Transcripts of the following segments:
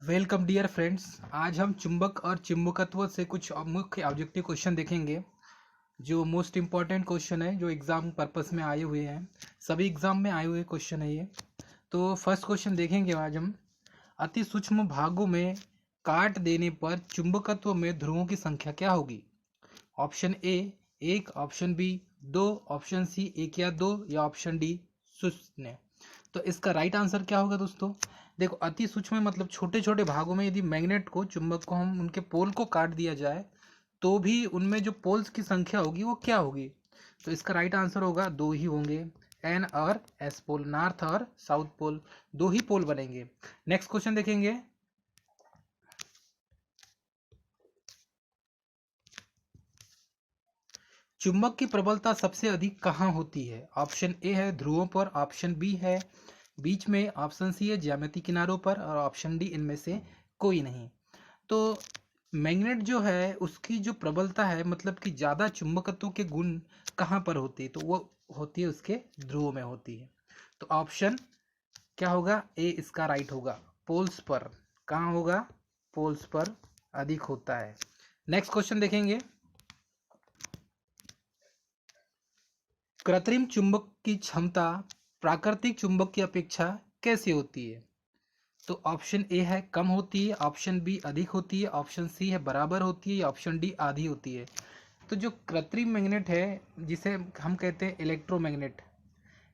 Welcome dear friends. आज हम चुंबक और चुंबकत्व से कुछ मुख्य ऑब्जेक्टिव क्वेश्चन देखेंगे जो मोस्ट इम्पॉर्टेंट क्वेश्चन है, जो एग्ज़ाम पर्पस में आए हुए हैं। सभी एग्ज़ाम में आए हुए क्वेश्चन है ये। तो फर्स्ट क्वेश्चन देखेंगे आज हम। अति सूक्ष्म भागों में काट देने पर चुंबकत्व में ध्रुवों की संख्या क्या होगी? ऑप्शन ए एक, ऑप्शन बी दो, ऑप्शन सी एक या दो, या ऑप्शन डी शून्य। तो इसका राइट आंसर क्या होगा दोस्तों? देखो, अति सूक्ष्म मतलब छोटे छोटे भागों में यदि मैग्नेट को, चुंबक को हम उनके पोल को काट दिया जाए तो भी उनमें जो पोल्स की संख्या होगी वो क्या होगी? तो इसका राइट आंसर होगा दो ही होंगे, एन और एस पोल, नॉर्थ और साउथ पोल, दो ही पोल बनेंगे। नेक्स्ट क्वेश्चन देखेंगे। चुंबक की प्रबलता सबसे अधिक कहाँ होती है? ऑप्शन ए है ध्रुवों पर, ऑप्शन बी है बीच में, ऑप्शन सी है ज्यामितीय किनारों पर, और ऑप्शन डी इनमें से कोई नहीं। तो मैग्नेट जो है उसकी जो प्रबलता है, मतलब कि ज़्यादा चुंबकत्व के गुण कहाँ पर होती है? तो वो होती है उसके ध्रुवों में होती है। तो ऑप्शन क्या होगा? ए इसका राइट होगा, पोल्स पर। कहाँ होगा? पोल्स पर अधिक होता है। नेक्स्ट क्वेश्चन देखेंगे। कृत्रिम चुंबक की क्षमता प्राकृतिक चुंबक की अपेक्षा कैसी होती है? तो ऑप्शन ए है कम होती है, ऑप्शन बी अधिक होती है, ऑप्शन सी है बराबर होती है, ऑप्शन डी आधी होती है। तो जो कृत्रिम मैग्नेट है, जिसे हम कहते हैं इलेक्ट्रोमैग्नेट,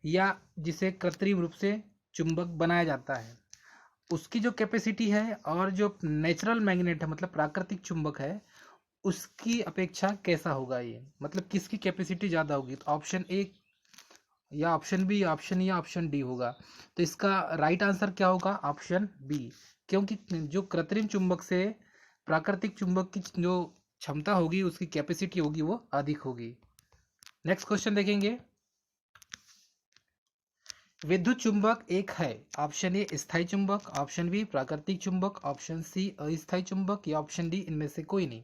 या जिसे कृत्रिम रूप से चुंबक बनाया जाता है, उसकी जो कैपेसिटी है और जो नेचुरल मैग्नेट है मतलब प्राकृतिक चुंबक है, उसकी अपेक्षा कैसा होगा ये? मतलब किसकी कैपेसिटी ज़्यादा होगी? तो ऑप्शन ए या ऑप्शन बी, ऑप्शन या ऑप्शन डी होगा। तो इसका राइट आंसर क्या होगा? ऑप्शन बी, क्योंकि जो कृत्रिम चुंबक से प्राकृतिक चुंबक की जो क्षमता होगी, उसकी कैपेसिटी होगी, वो अधिक होगी। नेक्स्ट क्वेश्चन देखेंगे। विद्युत चुंबक एक है, ऑप्शन ए स्थायी चुंबक, ऑप्शन बी प्राकृतिक चुंबक, ऑप्शन सी अस्थायी चुंबक, या ऑप्शन डी इनमें से कोई नहीं।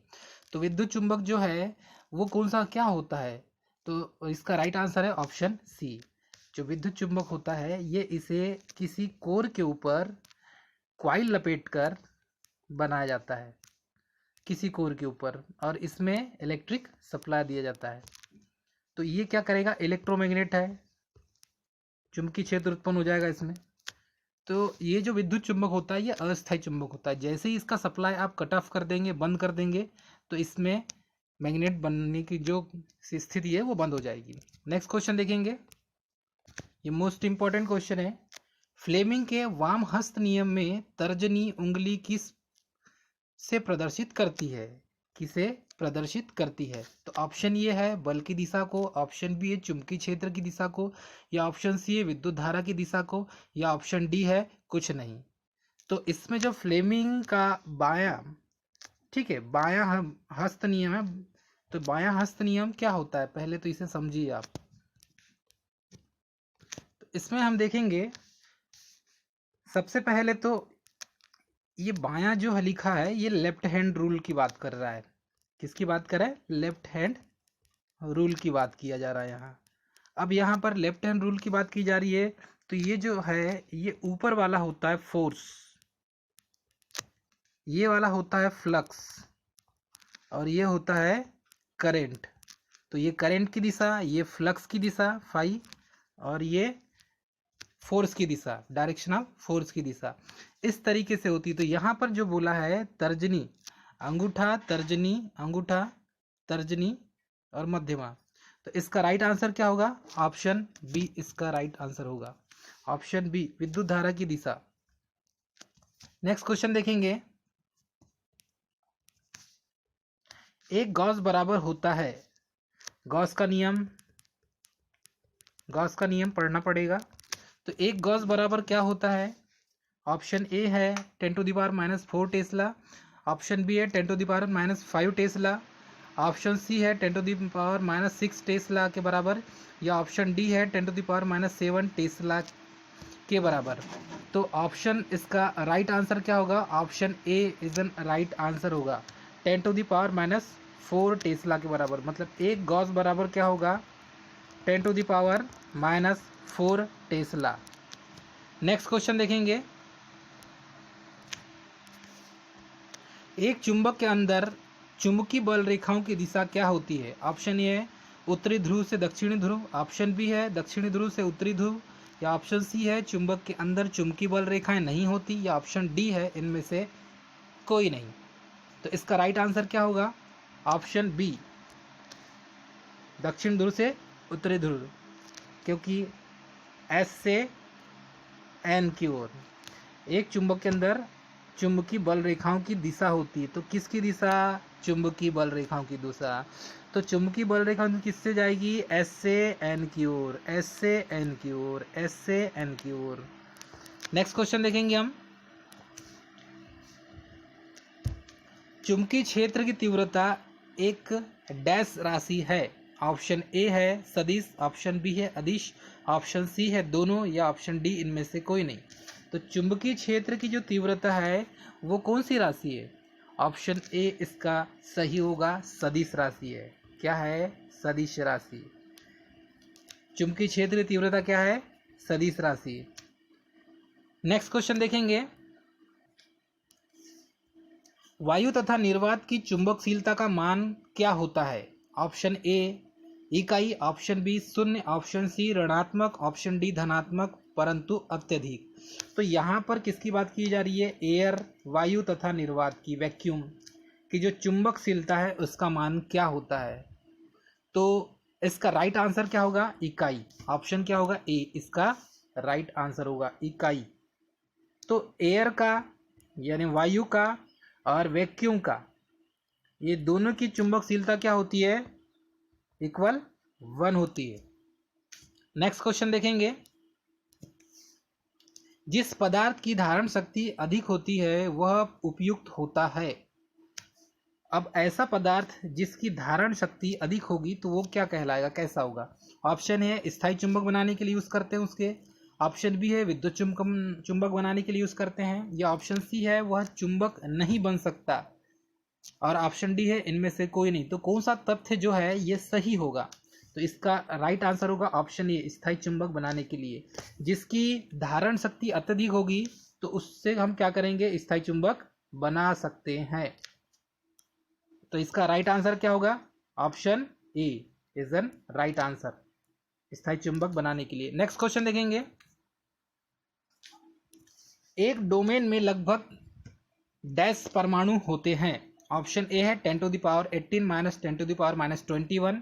तो विद्युत चुंबक जो है वो कौन सा क्या होता है? तो इसका राइट आंसर है ऑप्शन सी। जो विद्युत चुंबक होता है ये इसे किसी कोर के ऊपर क्वाइल लपेटकर बनाया जाता है, किसी कोर के ऊपर, और इसमें इलेक्ट्रिक सप्लाई दिया जाता है। तो ये क्या करेगा? इलेक्ट्रोमैग्नेट है, चुंबकीय क्षेत्र उत्पन्न हो जाएगा इसमें। तो ये जो विद्युत चुंबक होता है ये अस्थायी चुंबक होता है। जैसे ही इसका सप्लाई आप कट ऑफ कर देंगे, बंद कर देंगे, तो इसमें मैग्नेट बनने की जो स्थिति है वो बंद हो जाएगी। नेक्स्ट क्वेश्चन देखेंगे। ये मोस्ट इंपॉर्टेंट क्वेश्चन है। फ्लेमिंग के वाम हस्त नियम में तर्जनी उंगली किस से प्रदर्शित करती है? किसे प्रदर्शित करती है? तो ऑप्शन ये है बल की दिशा को, ऑप्शन बी है चुंबकीय क्षेत्र की दिशा को, या ऑप्शन सी है विद्युत धारा की दिशा को, या ऑप्शन डी है कुछ नहीं। तो इसमें जो फ्लेमिंग का बायां, ठीक है, बायां हस्त नियम है। तो बायां हस्त नियम क्या होता है, पहले तो इसे समझिए आप। तो इसमें हम देखेंगे सबसे पहले तो ये बायां जो लिखा है ये लेफ्ट हैंड रूल की बात कर रहा है। किसकी बात कर रहा है? लेफ्ट हैंड रूल की बात किया जा रहा है यहाँ। अब यहाँ पर लेफ्ट हैंड रूल की बात की जा रही है, तो ये जो है ये ऊपर वाला होता है फोर्स, ये वाला होता है फ्लक्स, और ये होता है करंट। तो ये करंट की दिशा, ये फ्लक्स की दिशा फाई, और ये फोर्स की दिशा, डायरेक्शन ऑफ फोर्स की दिशा, इस तरीके से होती है। तो यहाँ पर जो बोला है तर्जनी, अंगूठा तर्जनी, अंगूठा तर्जनी और मध्यमा, तो इसका राइट आंसर क्या होगा? ऑप्शन बी इसका राइट आंसर होगा, ऑप्शन बी विद्युत धारा की दिशा। नेक्स्ट क्वेश्चन देखेंगे। एक गॉस बराबर होता है, गॉस का नियम, गॉस का नियम पढ़ना पड़ेगा। तो एक गॉस बराबर क्या होता है? ऑप्शन ए है 10⁻⁻4 टेस्ला, ऑप्शन बी है 10⁻⁻5 टेस्ला, ऑप्शन सी है 10⁻⁻6 टेस्ला के बराबर, या ऑप्शन डी है 10⁻⁻7 टेस्ला के बराबर। तो ऑप्शन इसका राइट आंसर क्या होगा? Option A is an right answer होगा, 10⁻⁻4 टेस्ला के बराबर। मतलब एक गॉस बराबर क्या होगा? 10⁻⁻4 टेस्ला। नेक्स्ट क्वेश्चन देखेंगे। एक चुंबक के अंदर चुंबकीय बल रेखाओं की दिशा क्या होती है? ऑप्शन ए है उत्तरी ध्रुव से दक्षिणी ध्रुव, ऑप्शन बी है दक्षिणी ध्रुव से उत्तरी ध्रुव, या ऑप्शन सी है चुंबक के अंदर चुंबकीय बल रेखाएं नहीं होती, या ऑप्शन डी है इनमें से कोई नहीं। तो इसका राइट आंसर क्या होगा? ऑप्शन बी, दक्षिण ध्रुव से उत्तरी ध्रुव, क्योंकि एस से एन की ओर एक चुंबक के अंदर चुंबकीय बल रेखाओं की दिशा होती है। तो किसकी दिशा? चुंबकीय बल रेखाओं की दिशा। तो चुंबकीय बल रेखा किससे जाएगी? एस से एन की ओर, एस से एन की ओर, एस से एन की ओर। नेक्स्ट क्वेश्चन देखेंगे हम। चुंबकीय क्षेत्र की तीव्रता एक डैश राशि है। ऑप्शन ए है सदिश, ऑप्शन बी है अदिश, ऑप्शन सी है दोनों, या ऑप्शन डी इनमें से कोई नहीं। तो चुंबकीय क्षेत्र की जो तीव्रता है वो कौन सी राशि है? ऑप्शन ए इसका सही होगा, सदिश राशि है। क्या है? सदिश राशि। चुंबकीय क्षेत्र की तीव्रता क्या है? सदिश राशि। नेक्स्ट क्वेश्चन देखेंगे। वायु तथा निर्वात की चुंबकशीलता का मान क्या होता है? ऑप्शन ए इकाई, ऑप्शन बी शून्य, ऑप्शन सी ऋणात्मक, ऑप्शन डी धनात्मक परंतु अत्यधिक। तो यहाँ पर किसकी बात की जा रही है? एयर, वायु तथा निर्वात की, वैक्यूम की जो चुंबकशीलता है उसका मान क्या होता है? तो इसका राइट आंसर क्या होगा? इकाई। ऑप्शन क्या होगा? ए इसका राइट आंसर होगा, इकाई। तो एयर का यानी वायु का और वैक्यूम का, ये दोनों की चुंबकशीलता क्या होती है? इक्वल 1 होती है। नेक्स्ट क्वेश्चन देखेंगे। जिस पदार्थ की धारण शक्ति अधिक होती है वह उपयुक्त होता है। अब ऐसा पदार्थ जिसकी धारण शक्ति अधिक होगी तो वो क्या कहलाएगा, कैसा होगा? ऑप्शन है स्थायी चुंबक बनाने के लिए यूज करते हैं उसके, ऑप्शन बी है विद्युत चुंबक बनाने के लिए यूज करते हैं, या ऑप्शन सी है वह चुंबक नहीं बन सकता, और ऑप्शन डी है इनमें से कोई नहीं। तो कौन सा तथ्य जो है ये सही होगा? तो इसका राइट आंसर होगा ऑप्शन ए स्थायी चुंबक बनाने के लिए। जिसकी धारण शक्ति अत्यधिक होगी तो उससे हम क्या करेंगे? स्थायी चुंबक बना सकते हैं। तो इसका राइट आंसर क्या होगा? Option A is an right answer, स्थायी चुंबक बनाने के लिए। नेक्स्ट क्वेश्चन देखेंगे। एक डोमेन में लगभग डैश परमाणु होते हैं। ऑप्शन ए है 10 to the power 18 minus 10 to the power minus 21,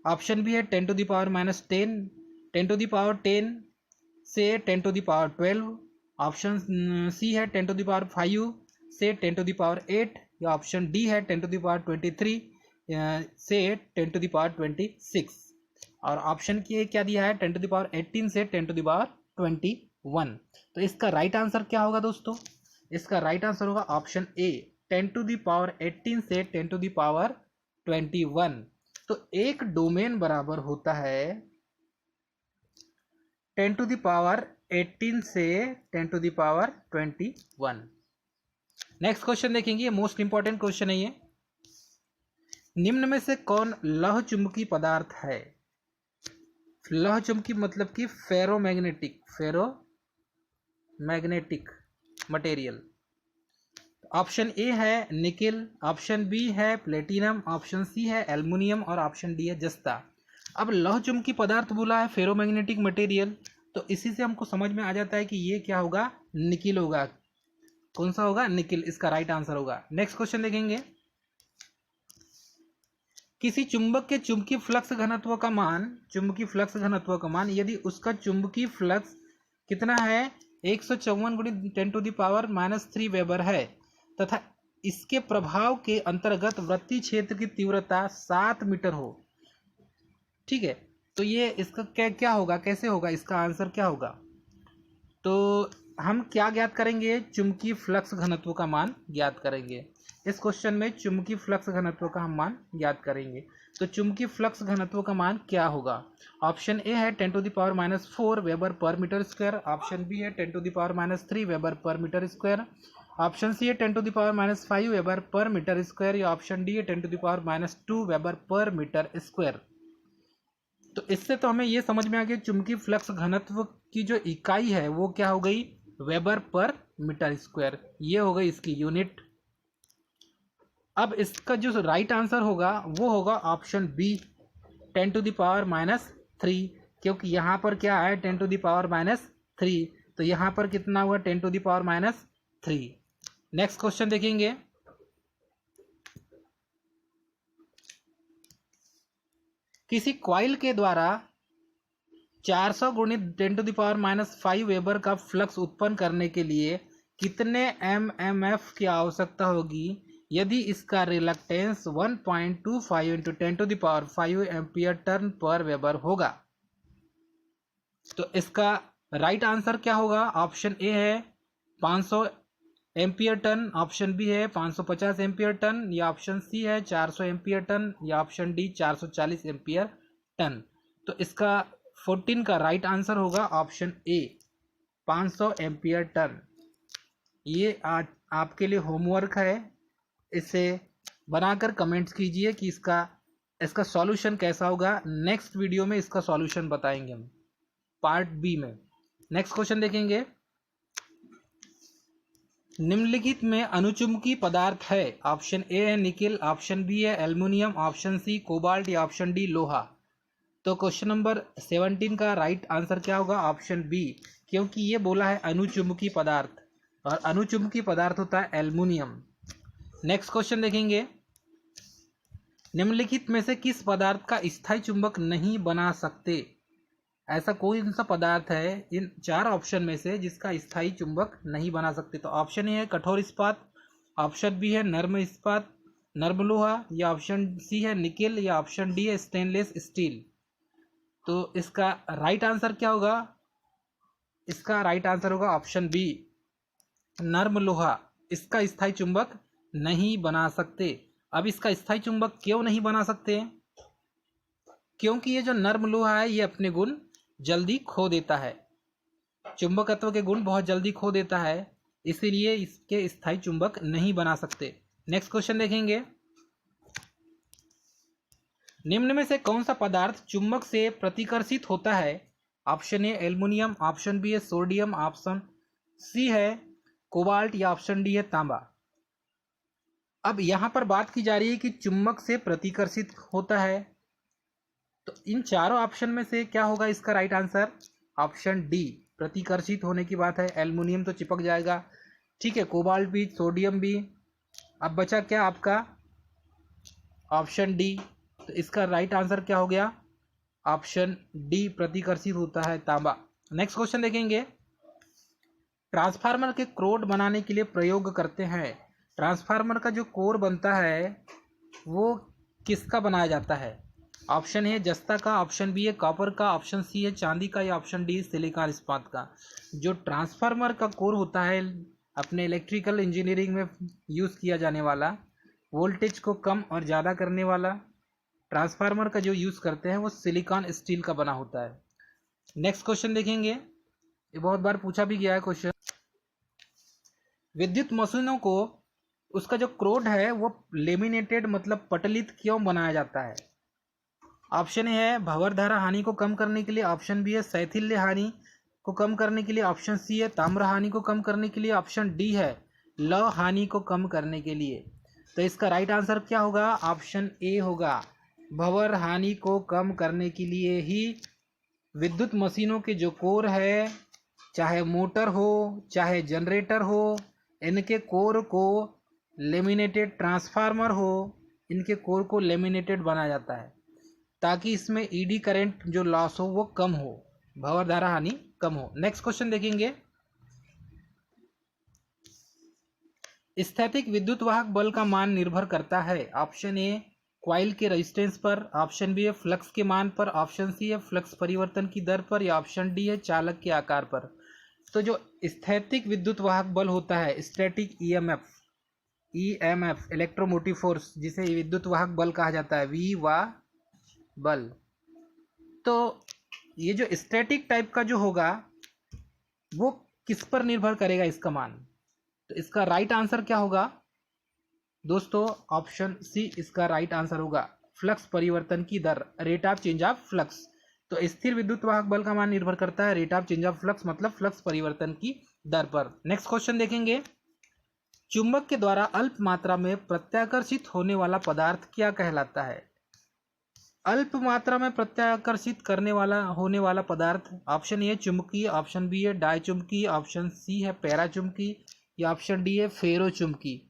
option B है 10 to the power minus 10, 10 to the power 10 से 10 to the power 12, option C है 10 to the power 5 से 10 to the power 8, या option D है 10 to the power 23 से 10 to the power 26, और option की क्या दिया है? 10 to the power 18 से 10 to the power 21। तो इसका राइट आंसर क्या होगा दोस्तों? इसका राइट आंसर होगा option A 10 to the power 18 से 10 to the power 21। तो एक डोमेन बराबर होता है 10 to the power 18 से 10 to the power 21। Next question देखेंगे, मोस्ट इंपॉर्टेंट क्वेश्चन है ये। निम्न में से कौन लौह चुंबकीय पदार्थ है? लौह चुंबकीय मतलब कि फेरोमैग्नेटिक मटेरियल। ऑप्शन ए है निकिल, ऑप्शन बी है प्लेटिनम, ऑप्शन सी है एल्युमिनियम, और ऑप्शन डी है जस्ता। अब लौह चुंबकीय पदार्थ बोला है, फेरोमैग्नेटिक मटेरियल, तो इसी से हमको समझ में आ जाता है कि ये क्या होगा? निकिल होगा। कौन सा होगा? निकिल इसका राइट आंसर होगा। नेक्स्ट क्वेश्चन देखेंगे। किसी चुंबक के चुंबकीय फ्लक्स घनत्व का मान यदि उसका चुंबकीय फ्लक्स कितना है? 154 × 10⁻³ वेबर है तथा इसके प्रभाव के अंतर्गत वृत्तीय क्षेत्र की तीव्रता 7 मीटर हो। ठीक है, तो ये इसका क्या होगा, कैसे होगा? इसका आंसर क्या होगा? तो हम क्या ज्ञात करेंगे? चुंबकीय फ्लक्स घनत्व का मान ज्ञात करेंगे। इस क्वेश्चन में चुंबकीय फ्लक्स घनत्व का हम मान ज्ञात करेंगे। तो चुंबकीय फ्लक्स घनत्व का मान क्या होगा? ऑप्शन ए है 10⁻⁴ weber per metre square, option B है 10⁻³ weber per metre square, option C है 10⁻⁵ वेबर पर मीटर स्क्वायर, या ऑप्शन डी है 10⁻² वेबर पर मीटर स्क्वायर। तो इससे तो हमें ये समझ में आ गया चुंबकीय फ्लक्स घनत्व की जो इकाई है वो क्या हो गई? Weber per metre square. ये हो गई इसकी यूनिट। अब इसका जो राइट आंसर होगा वो होगा ऑप्शन बी 10⁻³ क्योंकि यहाँ पर क्या है 10⁻³ तो यहाँ पर कितना हुआ 10⁻³ नेक्स्ट क्वेश्चन देखेंगे। किसी कॉइल के द्वारा 400 गुणित 10⁻⁵ वेबर का फ्लक्स उत्पन्न करने के लिए कितने mmf की आवश्यकता होगी यदि इसका रिलक्टेंस 1.25 इंटू 10⁵ एम्पियर टर्न पर वेबर होगा। तो इसका राइट आंसर क्या होगा? ऑप्शन ए है 500 एम्पियर टन, ऑप्शन बी है 550 एम्पियर टन, या ऑप्शन सी है 400 एम्पियर टन, या ऑप्शन डी 440 एम्पियर टन। तो इसका 14 का राइट आंसर होगा ऑप्शन ए 500 एम्पियर टन। ये आज आपके लिए होमवर्क है, इसे बनाकर कमेंट्स कीजिए कि इसका सॉल्यूशन कैसा होगा। नेक्स्ट वीडियो में इसका सॉल्यूशन बताएंगे हम पार्ट बी में। नेक्स्ट क्वेश्चन देखेंगे। निम्नलिखित में अनुचुंबकीय पदार्थ है। ऑप्शन ए है निकेल, ऑप्शन बी है एल्युमिनियम, ऑप्शन सी कोबाल्ट, या ऑप्शन डी लोहा। तो क्वेश्चन नंबर 17 का राइट आंसर क्या होगा? ऑप्शन बी, क्योंकि ये बोला है अनुचुंबकीय पदार्थ और अनुचुंबकीय पदार्थ होता है एल्युमिनियम। नेक्स्ट क्वेश्चन देखेंगे। निम्नलिखित में से किस पदार्थ का स्थायी चुंबक नहीं बना सकते? ऐसा कोई सा पदार्थ है इन चार ऑप्शन में से जिसका स्थायी चुंबक नहीं बना सकते? तो ऑप्शन ए है कठोर इस्पात, ऑप्शन बी है नर्म इस्पात नर्म लोहा, या ऑप्शन सी है निकेल, या ऑप्शन डी है स्टेनलेस स्टील। तो इसका राइट आंसर क्या होगा? इसका राइट आंसर होगा ऑप्शन बी नर्म लोहा। इसका स्थायी चुंबक नहीं बना सकते। अब इसका स्थायी चुंबक क्यों नहीं बना सकते? क्योंकि ये जो नर्म लोहा है ये अपने गुण जल्दी खो देता है, चुंबकत्व के गुण बहुत जल्दी खो देता है, इसीलिए इसके स्थायी चुंबक नहीं बना सकते। नेक्स्ट क्वेश्चन देखेंगे। निम्न में से कौन सा पदार्थ चुंबक से प्रतिकर्षित होता है? Option A aluminium, option B है सोडियम, ऑप्शन सी है कोबाल्ट, या ऑप्शन डी है तांबा। अब यहां पर बात की जा रही है कि चुंबक से प्रतिकर्षित होता है, तो इन चारों ऑप्शन में से क्या होगा इसका राइट आंसर? ऑप्शन डी प्रतिकर्षित होने की बात है। एल्युमिनियम तो चिपक जाएगा, ठीक है, कोबाल्ट भी, सोडियम भी। अब बचा क्या आपका? Option D. तो इसका राइट आंसर क्या हो गया? ऑप्शन डी प्रतिकर्षित होता है तांबा। नेक्स्ट क्वेश्चन देखेंगे। ट्रांसफार्मर के कोर बनाने के लिए प्रयोग करते हैं। ट्रांसफार्मर का जो कोर बनता है वो किसका बनाया जाता है? ऑप्शन ए जस्ता का, ऑप्शन बी है कॉपर का, ऑप्शन सी है चांदी का, या ऑप्शन डी सिलिकॉन इस्पात का। जो ट्रांसफार्मर का कोर होता है अपने इलेक्ट्रिकल इंजीनियरिंग में यूज़ किया जाने वाला, वोल्टेज को कम और ज़्यादा करने वाला ट्रांसफार्मर का जो यूज़ करते हैं वो सिलिकॉन स्टील का बना होता है। नेक्स्ट क्वेश्चन देखेंगे। ये बहुत बार पूछा भी गया है क्वेश्चन। विद्युत मशीनों को उसका जो क्रोड है वो लेमिनेटेड मतलब पटलित क्यों बनाया जाता है? ऑप्शन ए है भंवर धारा हानि को कम करने के लिए, ऑप्शन बी है शैथिल्य हानि को कम करने के लिए, ऑप्शन सी है ताम्र हानि को कम करने के लिए, ऑप्शन डी है लौह हानि को कम करने के लिए। तो इसका राइट आंसर क्या होगा? ऑप्शन ए होगा, भंवर हानि को कम करने के लिए ही विद्युत मशीनों के जो कोर है, चाहे मोटर हो चाहे जनरेटर हो, इनके कोर को लेमिनेटेड, ट्रांसफार्मर हो इनके कोर को लेमिनेटेड बनाया जाता है ताकि इसमें ईडी करंट जो लॉस हो वो कम हो, भंवर धारा हानि कम हो। नेक्स्ट क्वेश्चन देखेंगे। स्थैतिक विद्युत वाहक बल का मान निर्भर करता है। ऑप्शन ए कॉइल के रेजिस्टेंस पर, ऑप्शन बी है फ्लक्स के मान पर, ऑप्शन सी है फ्लक्स परिवर्तन की दर पर, या ऑप्शन डी है चालक के आकार पर। तो जो स्थैतिक विद्युत वाहक बल होता है, स्टैटिक ईएमएफ इलेक्ट्रोमोटिव फोर्स, जिसे विद्युत वाहक बल कहा जाता है, वी वा बल। तो ये जो स्टैटिक टाइप का जो होगा वो किस पर निर्भर करेगा इसका मान? तो इसका राइट आंसर क्या होगा दोस्तों? ऑप्शन सी इसका राइट आंसर होगा, फ्लक्स परिवर्तन की दर, rate of change of flux. तो स्थिर विद्युत वाहक बल का मान निर्भर करता है rate of change of flux मतलब फ्लक्स परिवर्तन की दर पर। नेक्स्ट क्वेश्चन देखेंगे। चुंबक के द्वारा अल्प मात्रा में प्रत्याकर्षित होने वाला पदार्थ क्या कहलाता है? अल्प मात्रा में प्रत्याकर्षित करने वाला होने वाला पदार्थ, ऑप्शन ए चुंबकीय, ऑप्शन बी है डायचुंबकीय, ऑप्शन सी है पैराचुंबकीय या ऑप्शन डी है फेरोचुंबकीय।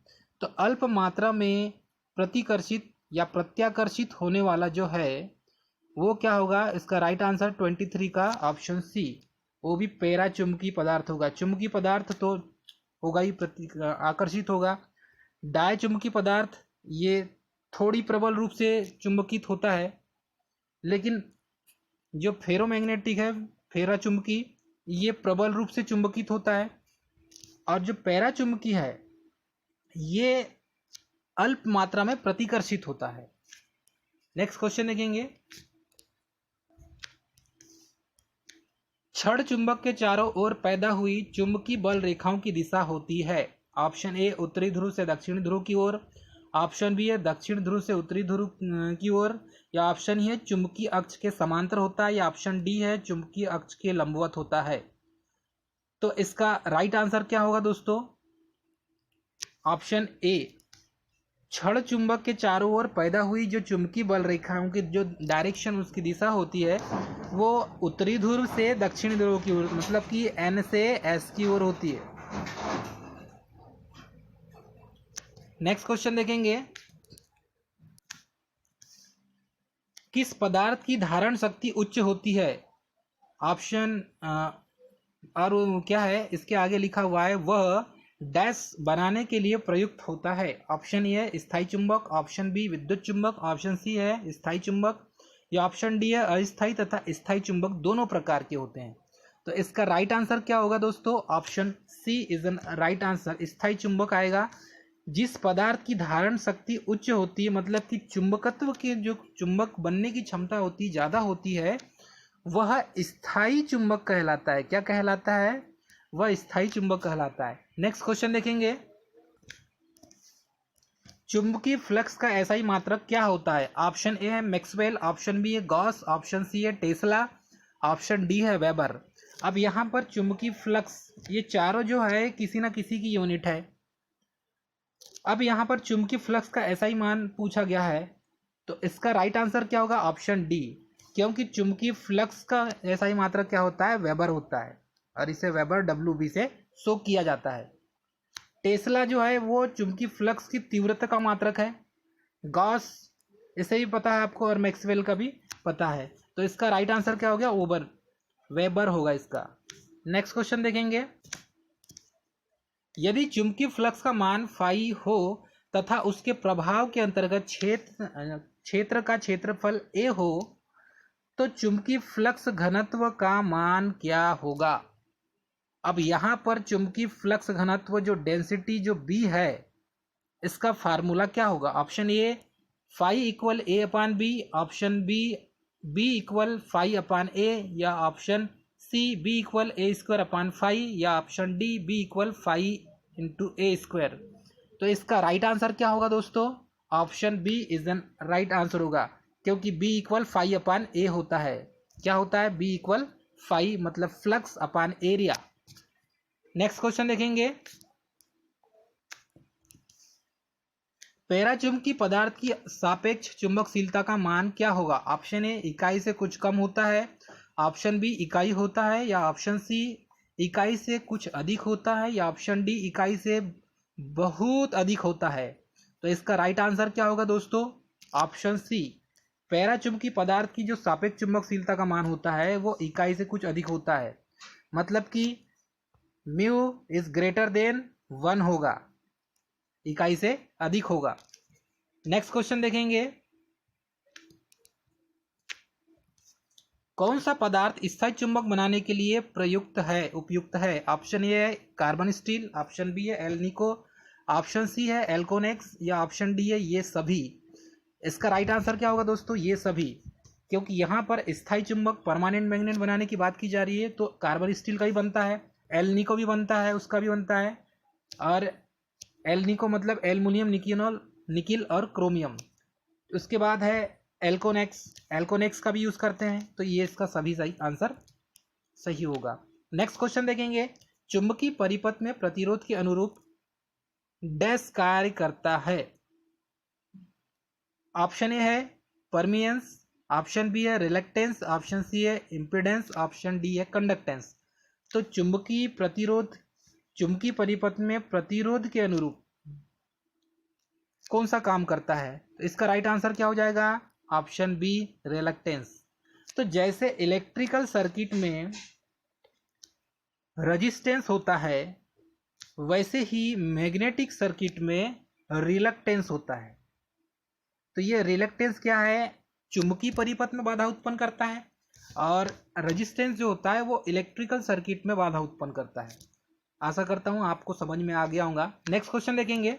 तो अल्प मात्रा में प्रतिकर्षित या प्रत्याकर्षित होने वाला जो है वो क्या होगा? इसका राइट आंसर 23 का ऑप्शन सी, वो भी पैराचुंबकीय पदार्थ होगा। चुंबकीय पदार्थ तो होगा ही, आकर्षित होगा। डायचुंबकीय पदार्थ ये थोड़ी प्रबल रूप से चुंबकित होता है, लेकिन जो फेरोमैग्नेटिक है फेराचुंबकीय, ये प्रबल रूप से चुंबकित होता है। और जो पैराचुंबकीय है ये अल्प मात्रा में प्रतिकर्षित होता है। नेक्स्ट क्वेश्चन देखेंगे, छड़ चुंबक के चारों ओर पैदा हुई चुंबकीय बल रेखाओं की दिशा होती है। ऑप्शन ए उत्तरी ध्रुव से दक्षिणी ध्रुव की ओर, ऑप्शन बी है दक्षिण ध्रुव से उत्तरी ध्रुव की ओर, या ऑप्शन है चुंबकीय अक्ष के समांतर होता है, या ऑप्शन डी है चुंबकीय अक्ष के लंबवत होता है। तो इसका राइट आंसर क्या होगा दोस्तों? ऑप्शन ए, छड़ चुंबक के चारों ओर पैदा हुई जो चुंबकीय बल रेखाओं की जो डायरेक्शन उसकी दिशा होती है वो उत्तरी ध्रुव से दक्षिणी ध्रुव की ओर, मतलब कि एन से एस की ओर होती है। नेक्स्ट क्वेश्चन देखेंगे, किस पदार्थ की धारण शक्ति उच्च होती है? ऑप्शन और क्या है इसके आगे लिखा हुआ है, वह डैश बनाने के लिए प्रयुक्त होता है। ऑप्शन ए है स्थायी चुंबक, ऑप्शन बी विद्युत चुंबक, ऑप्शन सी है स्थायी चुंबक, या ऑप्शन डी है अस्थायी तथा स्थायी चुंबक, दोनों प्रकार के होते हैं। तो इसका राइट आंसर क्या होगा दोस्तों? Option C is an right answer, स्थायी चुंबक आएगा। जिस पदार्थ की धारण शक्ति उच्च होती है, मतलब कि चुंबकत्व की जो चुंबक बनने की क्षमता होती है ज़्यादा होती है, वह स्थायी चुंबक कहलाता है। क्या कहलाता है? वह स्थायी चुंबक कहलाता है। नेक्स्ट क्वेश्चन देखेंगे, चुंबकीय फ्लक्स का एसआई मात्रक क्या होता है? ऑप्शन ए है मैक्सवेल, ऑप्शन बी है गॉस, ऑप्शन सी है टेस्ला, ऑप्शन डी है वेबर। अब यहाँ पर चुंबकीय फ्लक्स ये चारों जो है किसी ना किसी की यूनिट है। अब यहाँ पर चुंबकीय फ्लक्स का एसआई मान पूछा गया है, तो इसका राइट आंसर क्या होगा? ऑप्शन डी, क्योंकि चुंबकीय फ्लक्स का एसआई मात्रक क्या होता है? वेबर होता है, और इसे वेबर WB से शो किया जाता है। टेस्ला जो है वो चुंबकीय फ्लक्स की तीव्रता का मात्रक है। गॉस इसे भी पता है आपको, और मैक्सवेल का भी पता है। तो इसका राइट आंसर क्या हो गया? वेबर होगा इसका। नेक्स्ट क्वेश्चन देखेंगे, यदि चुंबकीय फ्लक्स का मान फाई हो तथा उसके प्रभाव के अंतर्गत क्षेत्र का क्षेत्रफल a हो, तो चुंबकीय फ्लक्स घनत्व का मान क्या होगा? अब यहाँ पर चुंबकीय फ्लक्स घनत्व जो डेंसिटी जो B है, इसका फार्मूला क्या होगा? Option A phi equal A upon B, option B equal phi upon A, या option C B equal A square upon phi, या option D B equal phi into A square. तो इसका right answer क्या होगा दोस्तों? Option B is an right answer होगा, क्योंकि B equal phi upon A होता है। क्या होता है? B इक्वल फाई मतलब flux upon area. Next question देखेंगे, पैराचुंबकीय पदार्थ की सापेक्ष चुंबकशीलता का मान क्या होगा? ऑप्शन ए इकाई से कुछ कम होता है, ऑप्शन बी इकाई होता है, या ऑप्शन सी इकाई से कुछ अधिक होता है, या ऑप्शन डी इकाई से बहुत अधिक होता है। तो इसका राइट आंसर क्या होगा दोस्तों? ऑप्शन सी, पैराचुंबकीय पदार्थ की जो सापेक्ष चुंबकशीलता का मान होता है वो इकाई से कुछ अधिक होता है, मतलब कि म्यू इज ग्रेटर देन 1 होगा, इकाई से अधिक होगा। नेक्स्ट क्वेश्चन देखेंगे, कौन सा पदार्थ स्थायी चुंबक बनाने के लिए उपयुक्त है? ऑप्शन ए है कार्बन स्टील, ऑप्शन बी है एल्निको, ऑप्शन सी है एल्कोनेक्स, या ऑप्शन डी है ये सभी। इसका राइट आंसर क्या होगा दोस्तों? ये सभी, क्योंकि यहाँ पर स्थायी चुंबक परमानेंट मैग्नेट बनाने की बात की जा रही है, तो कार्बन स्टील का भी बनता है, एल्निको भी बनता है, उसका भी बनता है, और एल्निको मतलब एल्युमिनियम, निकिल और क्रोमियम। उसके बाद है एल्कोनेक्स का भी यूज़ करते हैं, तो ये इसका सभी सही आंसर सही होगा। नेक्स्ट क्वेश्चन देखेंगे, चुंबकीय परिपथ में प्रतिरोध के अनुरूप डैश कार्य करता है। ऑप्शन ए है परमियंस, ऑप्शन बी है रिलक्टेंस, ऑप्शन सी है इम्पिडेंस, ऑप्शन डी है कंडक्टेंस। तो चुंबकीय प्रतिरोध, चुंबकीय परिपथ में प्रतिरोध के अनुरूप कौन सा काम करता है? तो इसका राइट आंसर क्या हो जाएगा? Option B reluctance. तो जैसे इलेक्ट्रिकल सर्किट में रेजिस्टेंस होता है, वैसे ही मैग्नेटिक सर्किट में रिलक्टेंस होता है। तो ये रिलक्टेंस क्या है? चुंबकीय परिपथ में बाधा उत्पन्न करता है, और रेजिस्टेंस जो होता है वो इलेक्ट्रिकल सर्किट में बाधा उत्पन्न करता है। आशा करता हूं आपको समझ में आ गया होगा। नेक्स्ट क्वेश्चन देखेंगे।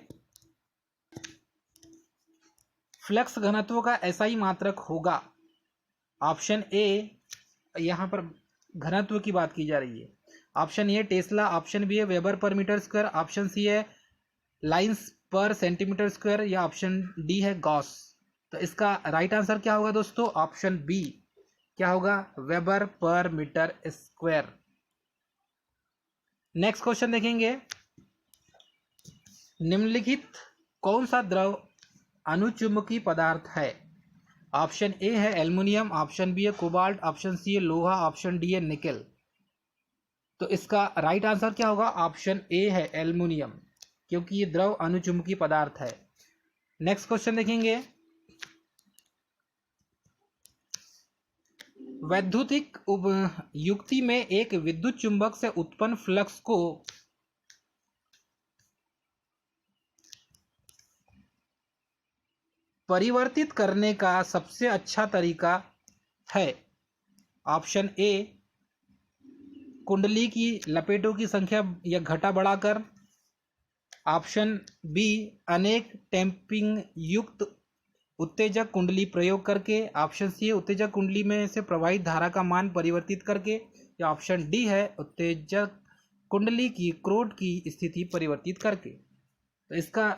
फ्लक्स घनत्व का एसआई मात्रक होगा। ऑप्शन ए, यहां पर घनत्व की बात की जा रही है। Option A tesla, option B है weber per metre square, option C है लाइन्स पर सेंटीमीटर स्क्वायर, या ऑप्शन डी है गॉस। तो इसका राइट आंसर क्या होगा दोस्तों? ऑप्शन बी क्या होगा? Weber per metre square. Next question देखेंगे। निम्नलिखित कौन सा द्रव अनुचुंबकीय पदार्थ है? ऑप्शन ए है एल्युमिनियम, ऑप्शन बी है कोबाल्ट, ऑप्शन सी है लोहा, ऑप्शन डी है निकेल। तो इसका राइट आंसर क्या होगा? ऑप्शन ए है एल्युमिनियम, क्योंकि ये द्रव अनुचुंबकीय पदार्थ है। नेक्स्ट क्वेश्चन देखेंगे। वैद्युतिक युक्ति में एक विद्युत चुंबक से उत्पन्न फ्लक्स को परिवर्तित करने का सबसे अच्छा तरीका है। ऑप्शन ए कुंडली की लपेटों की संख्या या घटा बढ़ाकर, ऑप्शन बी अनेक टैंपिंग युक्त उत्तेजक कुंडली प्रयोग करके, ऑप्शन सी है उत्तेजक कुंडली में से प्रवाहित धारा का मान परिवर्तित करके, या ऑप्शन डी है उत्तेजक कुंडली की क्रोध की स्थिति परिवर्तित करके। तो इसका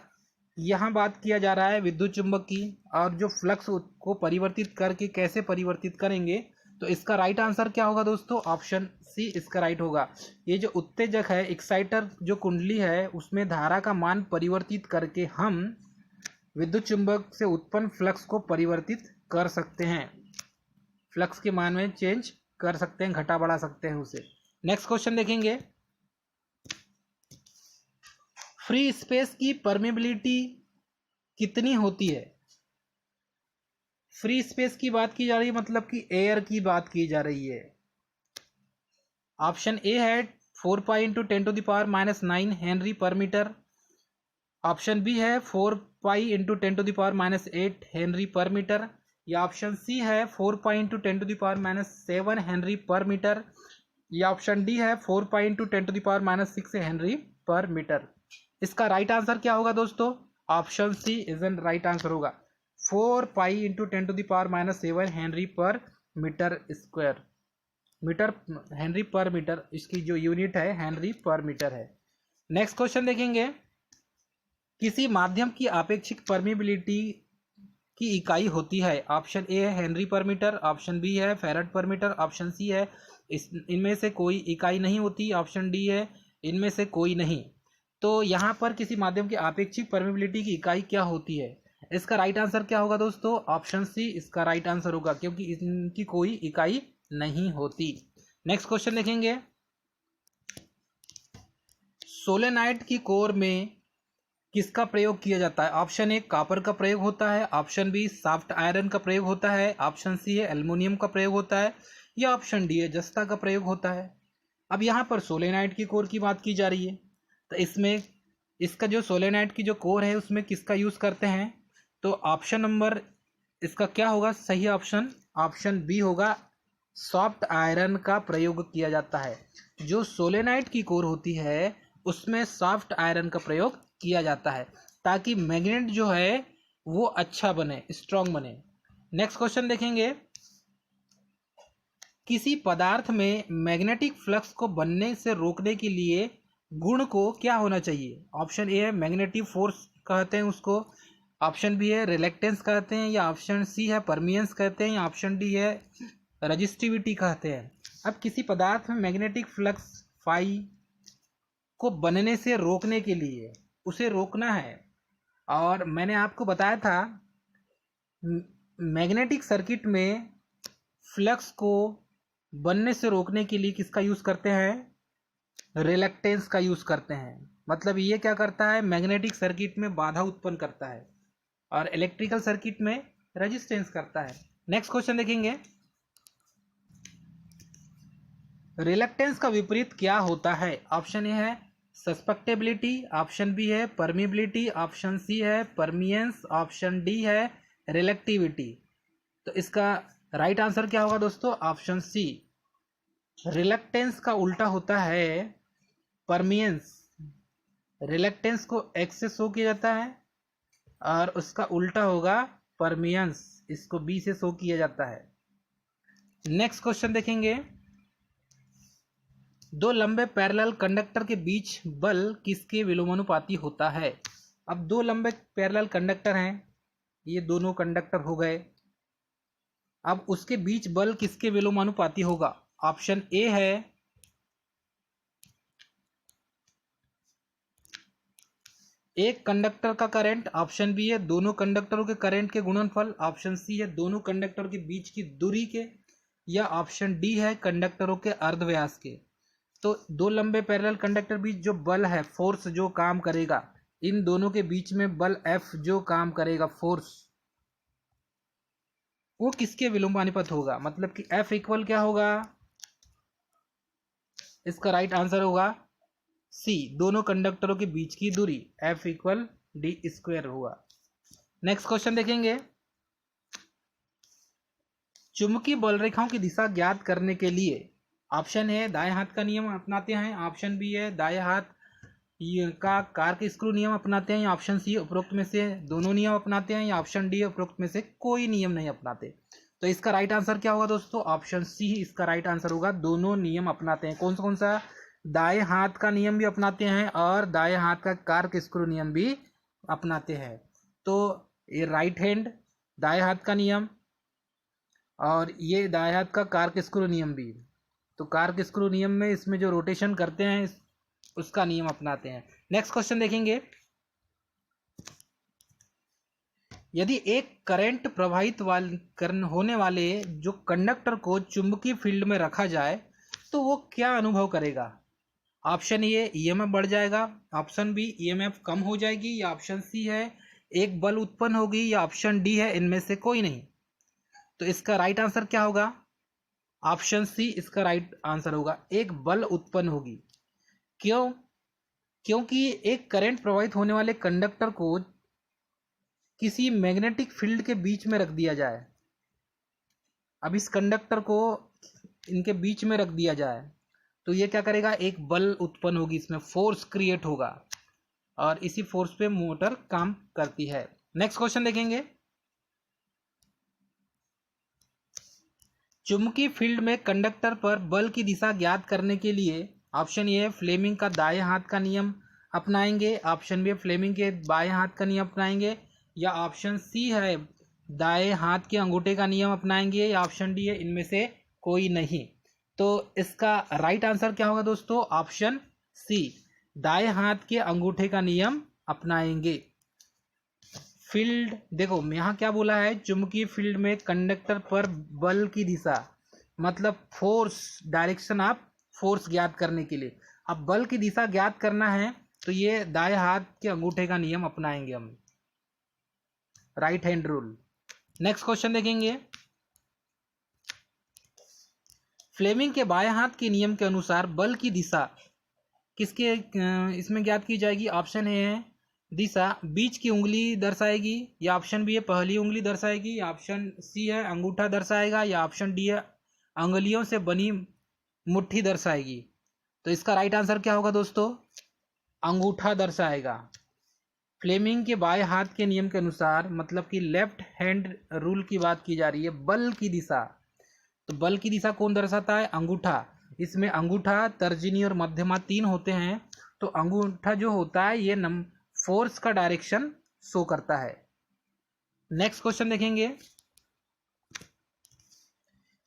यहाँ बात किया जा रहा है विद्युत चुंबक की, और जो फ्लक्स को परिवर्तित करके कैसे परिवर्तित करेंगे। तो इसका राइट आंसर क्या होगा दोस्तों? ऑप्शन सी इसका राइट होगा। ये जो उत्तेजक है, एक्साइटर जो कुंडली है, उसमें धारा का मान परिवर्तित करके हम विद्युत चुंबक से उत्पन्न फ्लक्स को परिवर्तित कर सकते हैं। फ्लक्स के मान में चेंज कर सकते हैं, घटा बढ़ा सकते हैं उसे। नेक्स्ट क्वेश्चन देखेंगे। फ्री स्पेस की परमेबिलिटी कितनी होती है? फ्री स्पेस की बात की जा रही है, मतलब कि एयर की बात की जा रही है। ऑप्शन ए है 4 pi into 10⁻⁻9 henry per metre, option B है 4 pi into 10⁻⁻8 henry per metre, या ऑप्शन सी है 4 pi into 10⁻7 henry per metre, या ऑप्शन डी है 4 pi into 10⁻6 henry per metre. इसका राइट आंसर क्या होगा दोस्तों? Option C is an right answer होगा। 4 pi into 10⁻7 henry per metre square. Metre henry per metre, इसकी जो यूनिट है हेनरी पर मीटर है। नेक्स्ट क्वेश्चन देखेंगे। किसी माध्यम की आपेक्षिक परमीबिलिटी की इकाई होती है। ऑप्शन ए है henry per metre, option B है फैराड पर मीटर, ऑप्शन सी है इनमें से कोई इकाई नहीं होती, ऑप्शन डी है इनमें से कोई नहीं। तो यहाँ पर किसी माध्यम की आपेक्षिक परमीबिलिटी की इकाई क्या होती है? इसका राइट आंसर क्या होगा दोस्तों? ऑप्शन सी इसका राइट आंसर होगा, क्योंकि इनकी कोई इकाई नहीं होती। नेक्स्ट क्वेश्चन देखेंगे। सोलेनाइड की कोर में किसका प्रयोग किया जाता है? ऑप्शन ए कॉपर का प्रयोग होता है, ऑप्शन बी सॉफ्ट आयरन का प्रयोग होता है, ऑप्शन सी है एल्युमिनियम का प्रयोग होता है, या ऑप्शन डी है जस्ता का प्रयोग होता है। अब यहाँ पर सोलेनाइड की कोर की बात की जा रही है, तो इसमें इसका जो सोलेनाइड की जो कोर है उसमें किसका यूज़ करते हैं? तो ऑप्शन नंबर इसका क्या होगा सही ऑप्शन? ऑप्शन बी होगा, सॉफ्ट आयरन का प्रयोग किया जाता है। जो सोलेनाइड की कोर होती है उसमें सॉफ्ट आयरन का प्रयोग किया जाता है, ताकि मैग्नेट जो है वो अच्छा बने, स्ट्रॉन्ग बने। नेक्स्ट क्वेश्चन देखेंगे। किसी पदार्थ में मैग्नेटिक फ्लक्स को बनने से रोकने के लिए गुण को क्या होना चाहिए? ऑप्शन ए है मैग्नेटिक फोर्स कहते हैं उसको, ऑप्शन बी है रिलेक्टेंस कहते हैं, या ऑप्शन सी है परमियंस कहते हैं, या ऑप्शन डी है रजिस्टिविटी कहते हैं। अब किसी पदार्थ में मैग्नेटिक फ्लक्स फाई को बनने से रोकने के लिए उसे रोकना है। और मैंने आपको बताया था मैग्नेटिक सर्किट में फ्लक्स को बनने से रोकने के लिए किसका यूज़ करते हैं, रिलक्टेंस का यूज़ करते हैं। मतलब ये क्या करता है, मैग्नेटिक सर्किट में बाधा उत्पन्न करता है और इलेक्ट्रिकल सर्किट में रेजिस्टेंस करता है। नेक्स्ट क्वेश्चन देखेंगे, रिलक्टेंस का विपरीत क्या होता है। ऑप्शन ए है सस्पेक्टेबिलिटी, ऑप्शन बी है परमिबिलिटी, ऑप्शन सी है परमियंस, ऑप्शन डी है रिलेक्टिविटी। तो इसका राइट आंसर क्या होगा दोस्तों, ऑप्शन सी। रिलक्टेंस का उल्टा होता है परमियंस। रिलक्टेंस को एक्स से शो किया जाता है और उसका उल्टा होगा परमियंस, इसको बी से शो किया जाता है। नेक्स्ट क्वेश्चन देखेंगे, दो लंबे पैरेलल कंडक्टर के बीच बल किसके विलोमानुपाती होता है। अब दो लंबे पैरेलल कंडक्टर हैं, ये दोनों कंडक्टर हो गए, अब उसके बीच बल किसके विलोमानुपाती होगा। ऑप्शन ए है एक कंडक्टर का करंट, ऑप्शन बी है दोनों कंडक्टरों के करंट के गुणनफल, ऑप्शन सी है दोनों कंडक्टरों के बीच की दूरी के, या ऑप्शन डी है कंडक्टरों के अर्धव्यास के। तो दो लंबे पैरेलल कंडक्टर बीच जो बल है, फोर्स जो काम करेगा, इन दोनों के बीच में बल F जो काम करेगा, फोर्स, वो किसके विलोमानुपात होगा। मतलब कि F इक्वल क्या होगा, इसका राइट आंसर होगा सी, दोनों कंडक्टरों के बीच की दूरी, F इक्वल डी स्क्वायर हुआ। नेक्स्ट क्वेश्चन देखेंगे, चुंबकीय बल रेखाओं की दिशा ज्ञात करने के लिए ऑप्शन है दाएं हाथ का नियम अपनाते हैं, ऑप्शन बी है दाएं हाथ का कार के स्क्रू नियम अपनाते हैं, या ऑप्शन सी उपरोक्त में से दोनों नियम अपनाते हैं, या ऑप्शन डी उपरोक्त में से कोई नियम नहीं अपनाते। तो इसका राइट आंसर क्या होगा दोस्तों, ऑप्शन सी इसका राइट आंसर होगा, दोनों नियम अपनाते हैं। कौन सा, दाएं हाथ का नियम भी अपनाते हैं और दाएं हाथ का कार के स्क्रू नियम भी अपनाते हैं। तो ये राइट हैंड दाएं हाथ का नियम और ये दाएं हाथ का कार के स्क्रू नियम भी। तो कार के स्क्रू नियम में इसमें जो रोटेशन करते हैं उसका नियम अपनाते हैं। नेक्स्ट क्वेश्चन देखेंगे, यदि एक करंट प्रवाहित होने वाले जो कंडक्टर को चुंबकीय फील्ड में रखा जाए तो वो क्या अनुभव करेगा। ऑप्शन ए ईएमएफ बढ़ जाएगा, ऑप्शन बी ईएमएफ कम हो जाएगी, या ऑप्शन सी है एक बल उत्पन्न होगी, या ऑप्शन डी है इनमें से कोई नहीं। तो इसका राइट आंसर क्या होगा, ऑप्शन सी इसका राइट आंसर होगा, एक बल उत्पन्न होगी। क्यों, क्योंकि एक करंट प्रवाहित होने वाले कंडक्टर को किसी मैग्नेटिक फील्ड के बीच में रख दिया जाए, अब इस कंडक्टर को इनके बीच में रख दिया जाए तो ये क्या करेगा, एक बल उत्पन्न होगी, इसमें फोर्स क्रिएट होगा और इसी फोर्स पे मोटर काम करती है। नेक्स्ट क्वेश्चन देखेंगे, चुंबकीय फील्ड में कंडक्टर पर बल की दिशा ज्ञात करने के लिए ऑप्शन ए फ्लेमिंग का दाएं हाथ का नियम अपनाएंगे, ऑप्शन बी फ्लेमिंग के बाएं हाथ का नियम अपनाएंगे, या ऑप्शन सी है दाएं हाथ के अंगूठे का नियम अपनाएंगे, या ऑप्शन डी है इनमें से कोई नहीं। तो इसका राइट आंसर क्या होगा दोस्तों, ऑप्शन सी, दाएं हाथ के अंगूठे का नियम अपनाएंगे। फील्ड देखो यहाँ क्या बोला है, चुंबकीय फील्ड में कंडक्टर पर बल की दिशा, मतलब फोर्स, डायरेक्शन ऑफ फोर्स ज्ञात करने के लिए। अब बल की दिशा ज्ञात करना है तो ये दाएं हाथ के अंगूठे का नियम अपनाएंगे हम, right hand rule. Next question देखेंगे, फ्लेमिंग के बाएं हाथ के नियम के अनुसार बल की दिशा किसके इसमें ज्ञात की जाएगी। ऑप्शन ए है दिशा बीच की उंगली दर्शाएगी, या ऑप्शन बी है पहली उंगली दर्शाएगी, या ऑप्शन सी है अंगूठा दर्शाएगा, या ऑप्शन डी है अंगुलियों से बनी मुट्ठी दर्शाएगी। तो इसका राइट आंसर क्या होगा दोस्तों, अंगूठा दर्शाएगा। फ्लेमिंग के बाएं हाथ के नियम के अनुसार, मतलब कि लेफ्ट हैंड रूल की बात की जा रही है, बल की दिशा, तो बल की दिशा कौन दर्शाता है, अंगूठा। इसमें अंगूठा, तर्जनी और मध्यमा 3 होते हैं, तो अंगूठा जो होता है ये फोर्स का डायरेक्शन शो करता है। नेक्स्ट क्वेश्चन देखेंगे,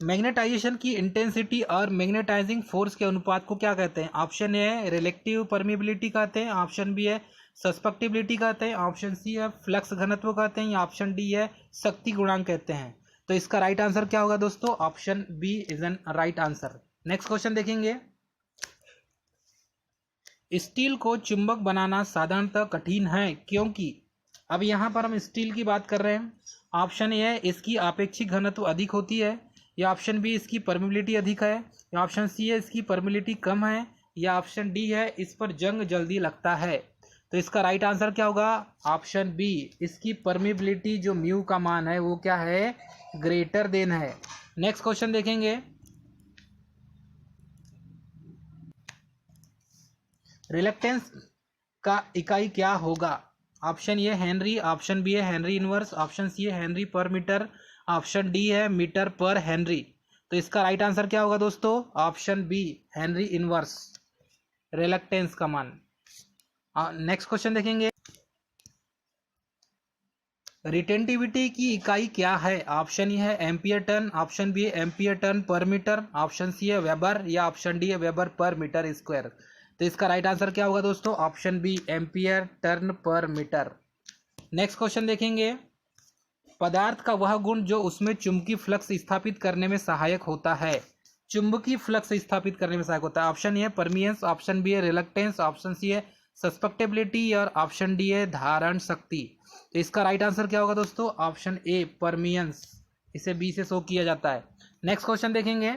मैग्नेटाइजेशन की इंटेंसिटी और मैग्नेटाइजिंग फोर्स के अनुपात को क्या कहते हैं? ऑप्शन ए है रिलेक्टिव परमिबिलिटी कहते हैं, ऑप्शन बी है सस्पेक्टिबिलिटी कहते हैं, ऑप्शन सी है फ्लक्स घनत्व कहते हैं, या ऑप्शन डी है शक्ति गुणांक कहते हैं। तो इसका राइट आंसर क्या होगा दोस्तों? Option B is an right answer. Next question देखेंगे। स्टील को चुंबक बनाना साधारणतः कठिन है क्योंकि, अब यहाँ पर हम स्टील की बात कर रहे हैं। ऑप्शन ए है इसकी आपेक्षिक घनत्व अधिक होती है, या ऑप्शन बी इसकी परमिबिलिटी अधिक है, या ऑप्शन सी है इसकी परमिबिलिटी कम है, या ऑप्शन डी है इस पर जंग जल्दी लगता है। तो इसका राइट आंसर क्या होगा? ऑप्शन बी, इसकी परमिबिलिटी जो म्यू का मान है वो क्या है? ग्रेटर देन है। नेक्स्ट क्वेश्चन देखेंगे। रिलक्टेंस का इकाई क्या होगा? Option A henry, option B है हेनरी इनवर्स, ऑप्शन सी है henry per metre, option D है मीटर पर हेनरी। तो इसका राइट आंसर क्या होगा दोस्तों? Option B henry inverse, reluctance का मान। नेक्स्ट क्वेश्चन देखेंगे। रिटेंटिविटी की इकाई क्या है? ऑप्शन ए है एम्पियर टन, ऑप्शन बी है एम्पियर टन पर मीटर, ऑप्शन सी है वेबर, या ऑप्शन डी है वेबर पर मीटर स्क्वायर। तो इसका राइट आंसर क्या होगा दोस्तों? ऑप्शन बी एम्पियर टर्न पर मीटर। नेक्स्ट क्वेश्चन देखेंगे। पदार्थ का वह गुण जो उसमें चुंबकीय फ्लक्स स्थापित करने में सहायक होता है। चुंबकीय फ्लक्स स्थापित करने में सहायक होता है। ऑप्शन ए है परमियंस, ऑप्शन बी है रिलक्टेंस, ऑप्शन सी है सस्पेक्टेबिलिटी, और ऑप्शन डी है धारण शक्ति। तो इसका राइट आंसर क्या होगा दोस्तों? ऑप्शन ए परमियंस, इसे बी से शो किया जाता है। नेक्स्ट क्वेश्चन देखेंगे।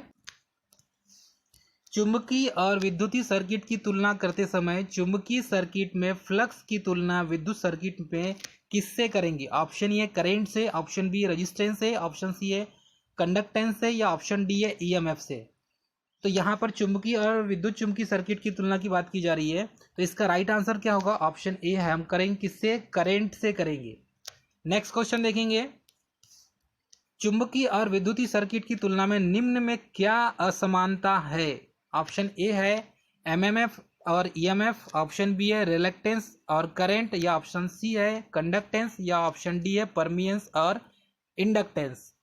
चुंबकीय और विद्युतीय सर्किट की तुलना करते समय चुंबकीय सर्किट में फ्लक्स की तुलना विद्युत सर्किट में किससे करेंगे? ऑप्शन ए करंट से, ऑप्शन बी रेजिस्टेंस से, ऑप्शन सी है कंडक्टेंस से, या ऑप्शन डी है ईएमएफ से। तो यहाँ पर चुंबकीय और विद्युत चुंबकीय सर्किट की तुलना की बात की जा रही है। तो इसका राइट आंसर क्या होगा? ऑप्शन ए है, हम करेंगे किससे? करंट से करेंगे। नेक्स्ट क्वेश्चन देखेंगे। चुंबकीय और विद्युतीय सर्किट की तुलना में निम्न में क्या असमानता है? ऑप्शन ए है एमएमएफ और ईएमएफ, ऑप्शन बी है रिलक्टेंस और करंट, या ऑप्शन सी है कंडक्टेंस, या ऑप्शन डी है परमियंस और इंडक्टेंस।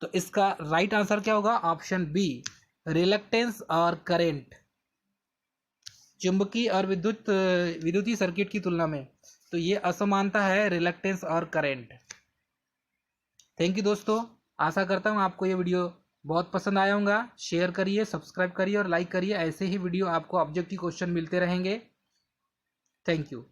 तो इसका राइट आंसर क्या होगा? ऑप्शन बी रिलक्टेंस और करंट, चुंबकीय और विद्युतीय सर्किट की तुलना में। तो ये असमानता है रिलक्टेंस और करंट। थैंक यू दोस्तों, आशा करता हूँ आपको ये वीडियो बहुत पसंद आया होगा। शेयर करिए, सब्सक्राइब करिए और लाइक करिए। ऐसे ही वीडियो आपको ऑब्जेक्टिव क्वेश्चन मिलते रहेंगे। Thank you.